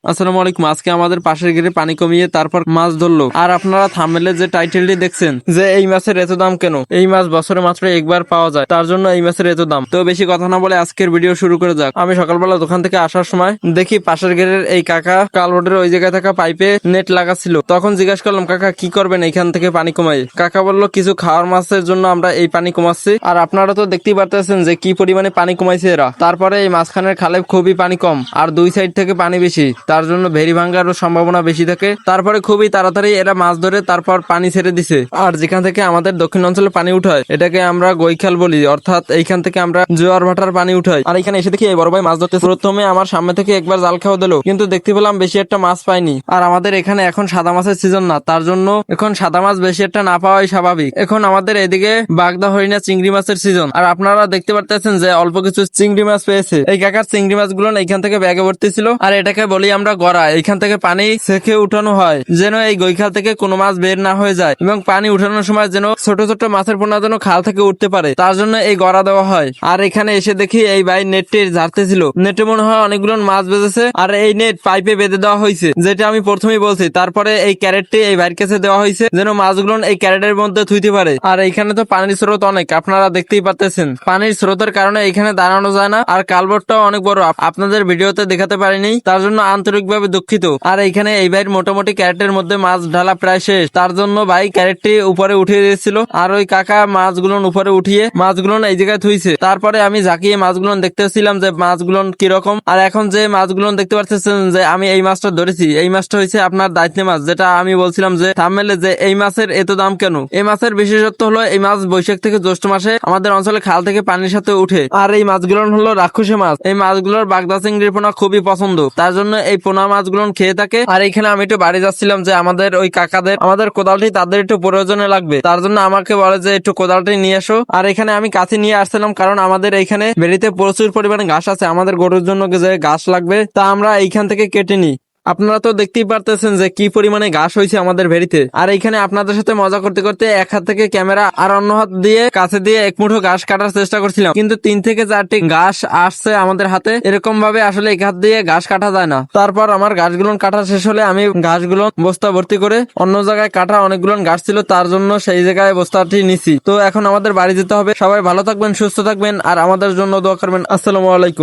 আসসালামু আলাইকুম। আজকে আমাদের পাশের ঘেরে পানি কমিয়ে তারপর মাছ ধরলো। আর আপনারা থাম্বনেলে যে টাইটেলটি দেখছেন যে এই মাছের এত দাম কেন, এই মাছ বছরে মাত্র একবার পাওয়া যায়, তার জন্য এই মাছের এত দাম। তো বেশি কথা না বলে আজকের ভিডিও শুরু করে যাক। আমি সকালবেলা দোকান থেকে আসার সময় দেখি পাশের ঘেরের এই কাকা কালবোর্ডের ওই জায়গায় থাকা পাইপে নেট লাগাচ্ছিল। তখন জিজ্ঞাসা করলাম, কাকা কি করবেন এইখান থেকে পানি কমাই? কাকা বললো, কিছু খাওয়ার মাছের জন্য আমরা এই পানি কমাচ্ছি। আর আপনারা তো দেখতেই পারতেছেন যে কি পরিমাণে পানি কমাইছে এরা। তারপরে এই মাঝখানের খালে খুবই পানি কম আর দুই সাইড থেকে পানি বেশি, তার জন্য ভেরি ভাঙ্গারও সম্ভাবনা বেশি থাকে। তারপরে খুবই তাড়াতাড়ি এরা মাছ ধরে তারপর পানি ছেড়ে দিছে। আর যেখান থেকে আমাদের দক্ষিণ অঞ্চলে পানি উঠায় এটাকে আমরা গৈখাল বলি, অর্থাৎ এইখান থেকে আমরা জোয়ার ভাটার পানি উঠাই। আর এখানে এসে দেখি এই বড় ভাই মাছ ধরতে। প্রথমে আমার সামনে থেকে একবার জাল খাওয়া দিল, কিন্তু দেখতে পেলাম বেশি একটা মাছ পাইনি। আর আমাদের এখানে এখন সাদা মাছের সিজন না, তার জন্য এখন সাদা মাছ বেশি একটা না পাওয়াই স্বাভাবিক। এখন আমাদের এদিকে বাগদা হরিণা চিংড়ি মাছের সিজন। আর আপনারা দেখতে পারতেছেন যে অল্প কিছু চিংড়ি মাছ পেয়েছে। এই কাকার চিংড়ি মাছগুলো এইখান থেকে ব্যাগে ভর্তি ছিল। আর এটাকে বলি আমরা গড়া। এইখান থেকে পানি সেকে উঠানো হয় যেন এই গৈখাল থেকে কোনো মাছ বের না হয়ে যায়, এবং পানি উঠানোর সময় যেন ছোট ছোট মাছের পোনা যেন খাল থেকে উঠতে পারে, তার জন্য এই গড়া দেওয়া হয়। আর এখানে এসে দেখি এই ভাই নেটটি ঝাড়তেছিল। নেটে মনে হয় অনেকগুলো মাছ বেঁধেছে। আর এই নেট পাইপে বেঁধে দেওয়া হয়েছে, যেটা আমি প্রথমেই বলছি। তারপরে এই ক্যারেটটি এই ভাইয়ের কাছে দেওয়া হয়েছে যেন মাছগুলো এই ক্যারেটের মধ্যে থুইতে পারে। আর এইখানে তো পানির স্রোত অনেক, আপনারা দেখতেই পাচ্ছেন। পানির স্রোতের কারণে এখানে দাঁড়ানো যায় না। আর কালবোর্ডটাও অনেক বড়, আপনাদের ভিডিওতে দেখাতে পারিনি, তার জন্য আন্তরিকভাবে দুঃখিত। আর এইখানে এই ভাইয়ের মোটামুটি ক্যারেটের মধ্যে মাছ ঢালা প্রায় শেষ, তার জন্য ভাই ক্যারেটটি উপরে উঠিয়ে দিয়েছিল। আর ওই কাকা মাছগুলো উপরে উঠিয়ে মাছগুলো এই জায়গায় থুইছে। তারপরে আমি জাকিয়ে মাছগুলো দেখতেছিলাম যে মাছগুলো কিরকম। আর এখন যে মাছগুলো দেখতে পাচ্ছেন যে আমি এই মাছটা ধরেছি, এই মাছটা হয়েছে আপনার দায়িত্ব মাছ, যেটা আমি বলছিলাম যে থাম্বনেলে যে এই মাছের এত দাম কেন। এই মাছের বিশেষত্ব হলো এই মাছ বৈশাখ থেকে জ্যৈষ্ঠ মাসে আমাদের অঞ্চলে খাল থেকে পানির সাথে উঠে। আর এই মাছগুলো হলো রাক্ষসী মাছ। এই মাছগুলোর বাগদা চিংড়ির পোনা খুবই পছন্দ, তার জন্য এই পোনা মাছগুলো খেয়ে থাকে। আর এখানে আমি একটু বাড়ি যাচ্ছিলাম যে আমাদের ওই কাকাদের আমাদের কোদালটি তাদের একটু প্রয়োজনে লাগবে, তার জন্য আমাকে বলে যে একটু কোদালটি নিয়ে এসো। আর এখানে আমি কাছে নিয়ে আসছিলাম, কারণ আমাদের এইখানে বেরিতে প্রচুর পরিমাণে ঘাস আছে, আমাদের গরুর জন্য যে ঘাস লাগবে তা আমরা এইখান থেকে কেটে নিই। আপনারা তো দেখতেই পারতেছেন যে কি পরিমাণে ঘাস হয়েছে আমাদের ভেড়িতে। আর এইখানে আপনাদের সাথে মজা করতে করতে এক হাত থেকে ক্যামেরা আর অন্য হাত দিয়ে কাছে দিয়ে এক মুঠো ঘাস কাটার চেষ্টা করছিলাম, কিন্তু 3 থেকে 4টি ঘাস আসছে আমাদের হাতে। এরকম ভাবে আসলে এক হাত দিয়ে ঘাস কাটা যায় না। তারপর আমার ঘাসগুলো কাটা শেষ হলে আমি ঘাসগুলো বস্তা ভর্তি করে অন্য জায়গায় কাটা অনেকগুলো ঘাস ছিল, তার জন্য সেই জায়গায় বস্তাটি নিছি। তো এখন আমাদের বাড়ি যেতে হবে। সবাই ভালো থাকবেন, সুস্থ থাকবেন, আর আমাদের জন্য দোয়া করবেন। আসসালামু আলাইকুম।